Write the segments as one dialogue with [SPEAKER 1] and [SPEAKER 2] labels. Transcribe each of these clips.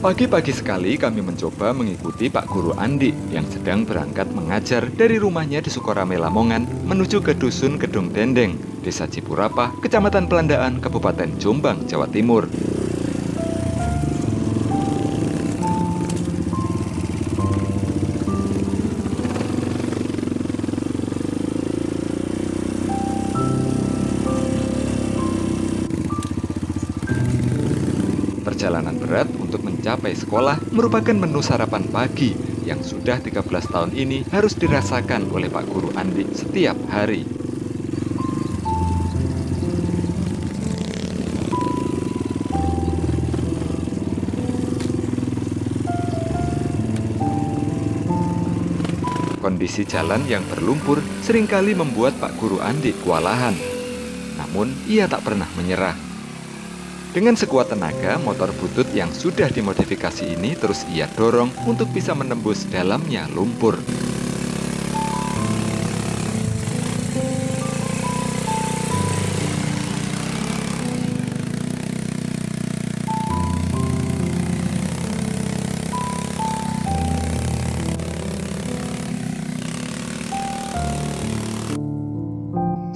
[SPEAKER 1] Pagi-pagi sekali kami mencoba mengikuti Pak Guru Andi yang sedang berangkat mengajar dari rumahnya di Sukorame Lamongan menuju ke Dusun Kedung Dendeng, Desa Cipurapa, Kecamatan Pelandaan, Kabupaten Jombang, Jawa Timur. Perjalanan berat untuk mencapai sekolah merupakan menu sarapan pagi yang sudah 13 tahun ini harus dirasakan oleh Pak Guru Andi setiap hari. Kondisi jalan yang berlumpur seringkali membuat Pak Guru Andi kewalahan. Namun, ia tak pernah menyerah. Dengan sekuat tenaga, motor butut yang sudah dimodifikasi ini terus ia dorong untuk bisa menembus dalamnya lumpur.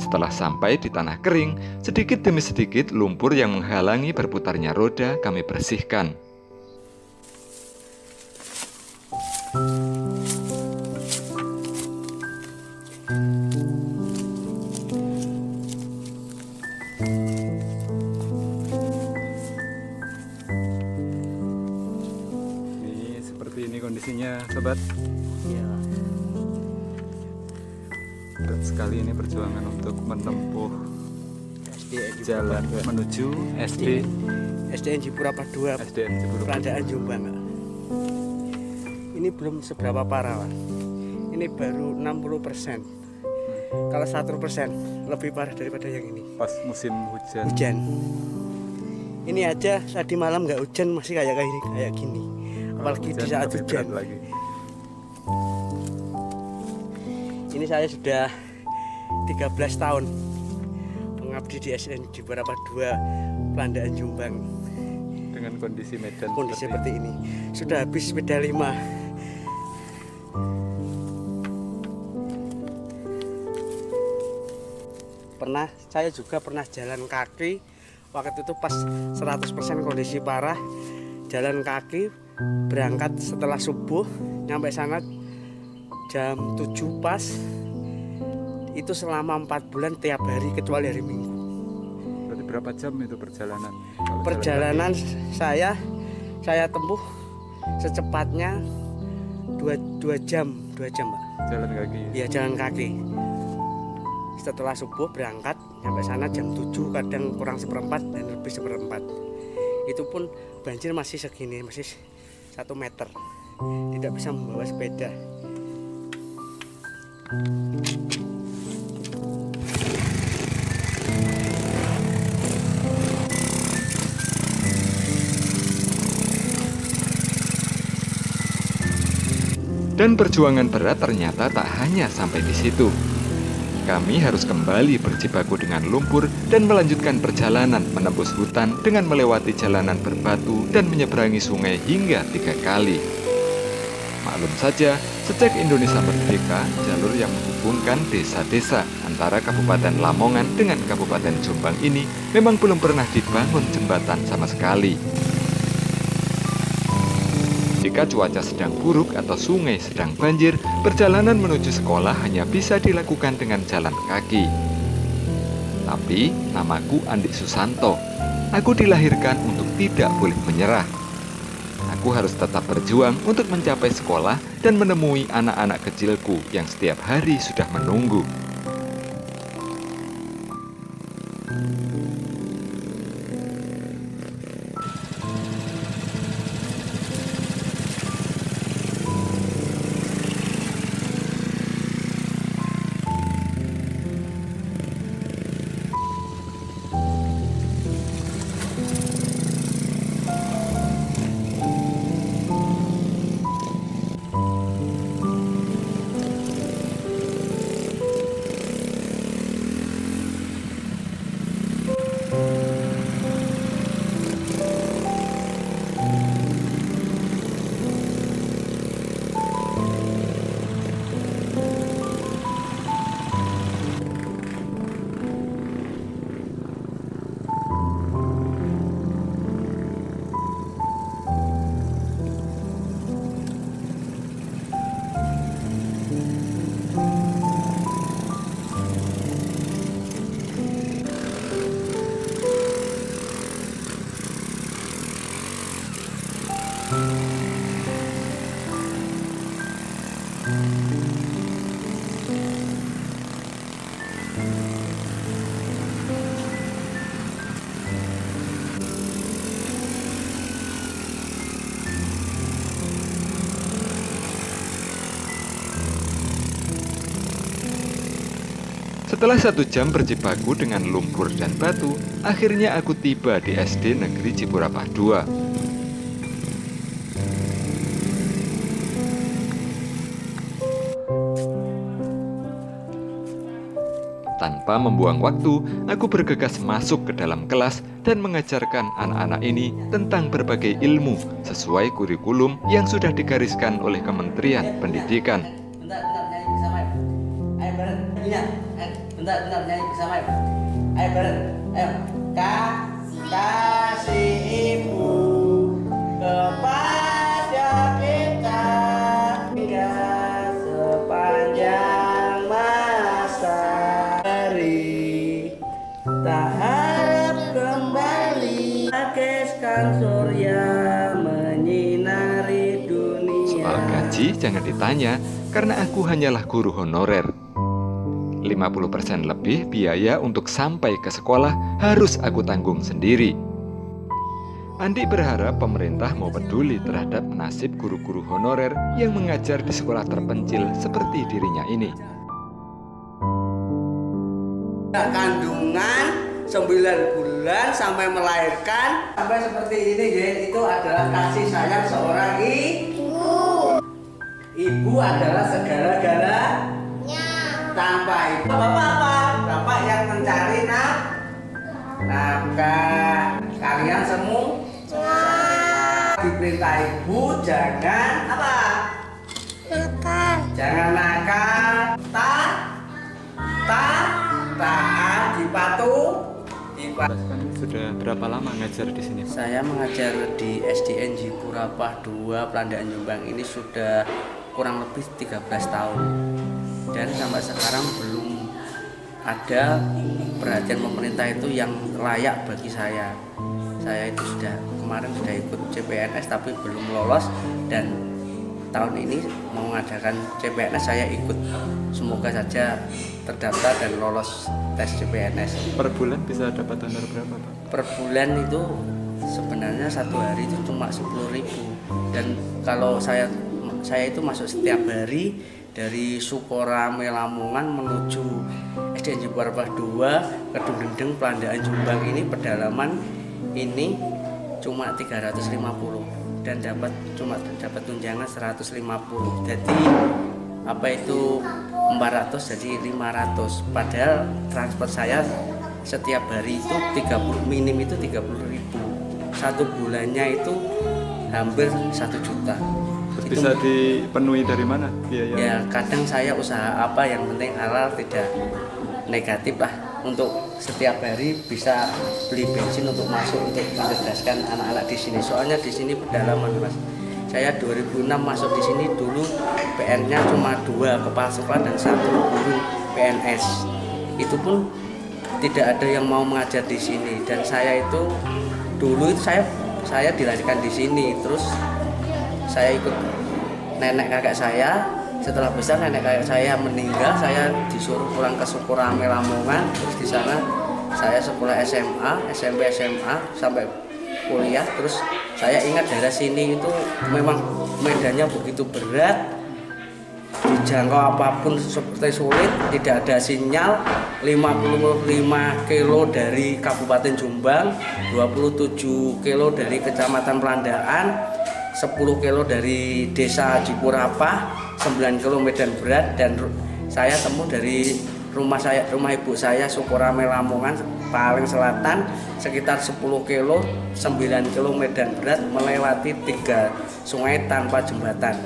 [SPEAKER 1] Setelah sampai di tanah kering, sedikit demi sedikit lumpur yang menghalangi berputarnya roda kami bersihkan.
[SPEAKER 2] Ini seperti ini kondisinya, sobat.
[SPEAKER 3] Ya.
[SPEAKER 2] Berat sekali ini perjuangan untuk menempuh jalan menuju
[SPEAKER 3] SDN Cipurapa 2,
[SPEAKER 2] SDN Cipurapa
[SPEAKER 3] Pelandaan Jombang. Ini belum seberapa parah, Pak. Ini baru 60%. Kalau 100% lebih parah daripada yang ini.
[SPEAKER 2] pas musim hujan.
[SPEAKER 3] Ini aja tadi malam nggak hujan masih kayak gini. Apalagi di saat
[SPEAKER 2] lebih
[SPEAKER 3] hujan.
[SPEAKER 2] berat lagi.
[SPEAKER 3] Ini saya sudah 13 tahun mengabdi di SDN Cipurapa 2, Pelandaan Jombang.
[SPEAKER 2] Dengan kondisi medan
[SPEAKER 3] Seperti ini. Sudah habis sepeda 5. Saya juga pernah jalan kaki. Waktu itu pas 100% kondisi parah. Jalan kaki berangkat setelah subuh, nyampe sana jam 7 pas. Itu selama 4 bulan tiap hari kecuali hari Minggu.
[SPEAKER 2] Berarti berapa jam itu perjalanan?
[SPEAKER 3] Perjalanan saya tempuh secepatnya 2 jam, Pak.
[SPEAKER 2] Jalan kaki.
[SPEAKER 3] Iya, jalan kaki. Setelah subuh berangkat sampai sana jam 7, kadang kurang seperempat dan lebih seperempat. Itu pun banjir masih segini, masih 1 meter. Tidak bisa membawa sepeda.
[SPEAKER 1] Dan perjuangan berat ternyata tak hanya sampai di situ. Kami harus kembali berjibaku dengan lumpur dan melanjutkan perjalanan menembus hutan dengan melewati jalanan berbatu dan menyeberangi sungai hingga 3 kali. Maklum saja, sejak Indonesia merdeka, jalur yang menghubungkan desa-desa antara Kabupaten Lamongan dengan Kabupaten Jombang ini memang belum pernah dibangun jembatan sama sekali. Jika cuaca sedang buruk atau sungai sedang banjir, perjalanan menuju sekolah hanya bisa dilakukan dengan jalan kaki. Tapi, namaku Andi Susanto. Aku dilahirkan untuk tidak boleh menyerah. Aku harus tetap berjuang untuk mencapai sekolah dan menemui anak-anak kecilku yang setiap hari sudah menunggu. Setelah 1 jam berjibaku dengan lumpur dan batu, akhirnya aku tiba di SD Negeri Cipurapah II. Tanpa membuang waktu, aku bergegas masuk ke dalam kelas dan mengajarkan anak-anak ini tentang berbagai ilmu sesuai kurikulum yang sudah digariskan oleh Kementerian Pendidikan.
[SPEAKER 3] Bentar nyanyi bersama ya. Ayo bareng. Ayo. Kasih ibu kepada kita hingga sepanjang masa hari. Tak harap kembali bagaikan surya menyinari dunia.
[SPEAKER 1] Soal gaji jangan ditanya karena aku hanyalah guru honorer. 50% lebih biaya untuk sampai ke sekolah harus aku tanggung sendiri. Andi berharap pemerintah mau peduli terhadap nasib guru-guru honorer yang mengajar di sekolah terpencil seperti dirinya ini.
[SPEAKER 3] Kandungan 9 bulan sampai melahirkan sampai seperti ini ya, itu adalah kasih sayang seorang ibu. Ibu adalah segala-galanya. Tanpa ibu bapak yang mencari nafkah. Kalian semua diperintah ibu jangan apa? Nakal. Jangan nakal. Taat dipatuh.
[SPEAKER 2] Sudah berapa lama ngajar di sini?
[SPEAKER 3] Saya mengajar di SDN Cipurapah II Pelandaan Jombang ini sudah kurang lebih 13 tahun. Dan sampai sekarang belum ada perhatian pemerintah itu yang layak bagi saya. Saya itu kemarin sudah ikut CPNS tapi belum lolos, dan tahun ini mau mengadakan CPNS saya ikut. Semoga saja terdaftar dan lolos tes CPNS.
[SPEAKER 2] Per bulan bisa dapat honor berapa, Pak?
[SPEAKER 3] Per bulan itu sebenarnya 1 hari itu cuma 10.000, dan kalau saya itu masuk setiap hari dari Sukorame Lamongan menuju SDN Cipurapah II Kedung Dendeng Pelandaan Jombang ini pedalaman ini cuma 350 dan cuma dapat tunjangan 150. Jadi apa itu 400 jadi 500. Padahal transport saya setiap hari itu 30 minim itu 30.000. 1 bulannya itu hampir 1 juta.
[SPEAKER 2] Bisa dipenuhi dari mana biaya?
[SPEAKER 3] Ya kadang saya usaha apa yang penting halal, tidak negatif lah. Untuk setiap hari bisa beli bensin untuk masuk untuk mencerdaskan anak-anak di sini. Soalnya di sini pedalaman, Mas. Saya 2006 masuk di sini dulu PN-nya cuma 2 kepala sekolah dan 1 guru PNS. Itu pun tidak ada yang mau mengajar di sini, dan saya itu dulu itu saya dilahirkan di sini, terus saya ikut nenek kakek saya. Setelah besar nenek kakek saya meninggal, saya disuruh pulang ke Sukorame Lamongan. Terus di sana saya sekolah SMA, SMP, SMA sampai kuliah. Terus saya ingat daerah sini itu memang medannya begitu berat, dijangkau apapun seperti sulit, tidak ada sinyal. 55 kilo dari Kabupaten Jombang, 27 kilo dari Kecamatan Pelandaan, 10 kilo dari Desa Cipurapah, 9 kilo medan berat, dan saya temu dari rumah ibu saya Sukorame Lamongan paling selatan sekitar 10 kilo, 9 kilo medan berat melewati 3 sungai tanpa jembatan.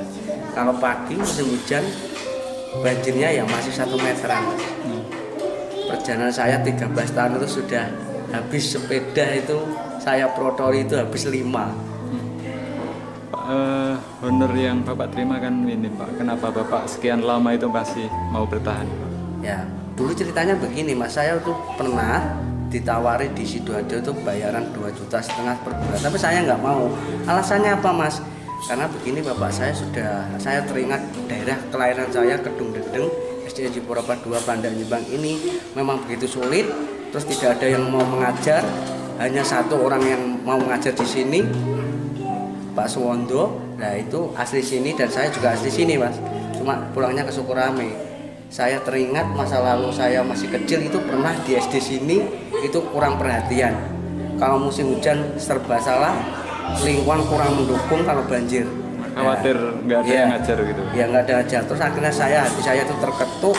[SPEAKER 3] Kalau pagi musim hujan banjirnya ya masih 1 meteran. Perjalanan saya 13 tahun itu sudah habis sepeda itu saya protori itu habis 5.
[SPEAKER 2] Honor yang Bapak terima kan ini, Pak. Kenapa Bapak sekian lama itu masih mau bertahan, Pak?
[SPEAKER 3] Ya, dulu ceritanya begini, Mas. Saya tuh pernah ditawari di Sidoarjo itu bayaran 2,5 juta per bulan. Tapi saya nggak mau. Alasannya apa, Mas? Karena begini Bapak, saya teringat daerah kelahiran saya Kedung Dedeng, SDN Jipurapa 2 Pandaan Jombang ini memang begitu sulit. Terus tidak ada yang mau mengajar, hanya satu orang yang mau mengajar di sini, Pak Suwondo. Nah itu asli sini dan saya juga asli sini Mas. Cuma pulangnya ke Sukorame. Saya teringat masa lalu saya masih kecil itu pernah di SD sini itu kurang perhatian. Kalau musim hujan serba salah, lingkungan kurang mendukung kalau banjir.
[SPEAKER 2] Khawatir nggak ada yang ngajar gitu.
[SPEAKER 3] Ya nggak ada ngajar. Terus akhirnya hati saya itu terketuk.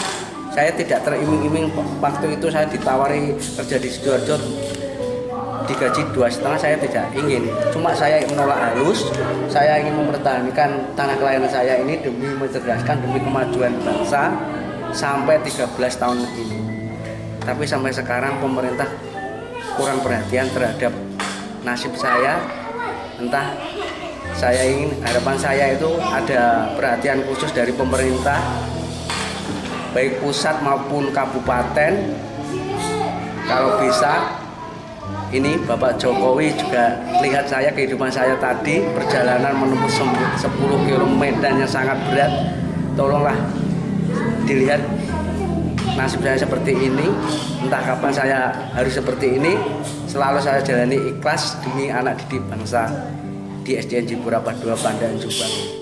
[SPEAKER 3] Saya tidak teriming-iming. Waktu itu saya ditawari kerja di Sidoarjo, digaji 2,5, saya tidak ingin. Cuma saya menolak halus. Saya ingin mempertahankan tanah kelahiran saya ini demi mencerdaskan, demi kemajuan bangsa sampai 13 tahun ini. Tapi sampai sekarang pemerintah kurang perhatian terhadap nasib saya. Entah, saya ingin, harapan saya itu ada perhatian khusus dari pemerintah, baik pusat maupun kabupaten. Kalau bisa, ini Bapak Jokowi juga lihat saya, kehidupan saya tadi, perjalanan menempuh 10 km yang sangat berat. Tolonglah dilihat nasib saya seperti ini, entah kapan saya harus seperti ini. Selalu saya jalani ikhlas demi anak didik bangsa di SDN Jipurapa 2 Pandaan Jombang.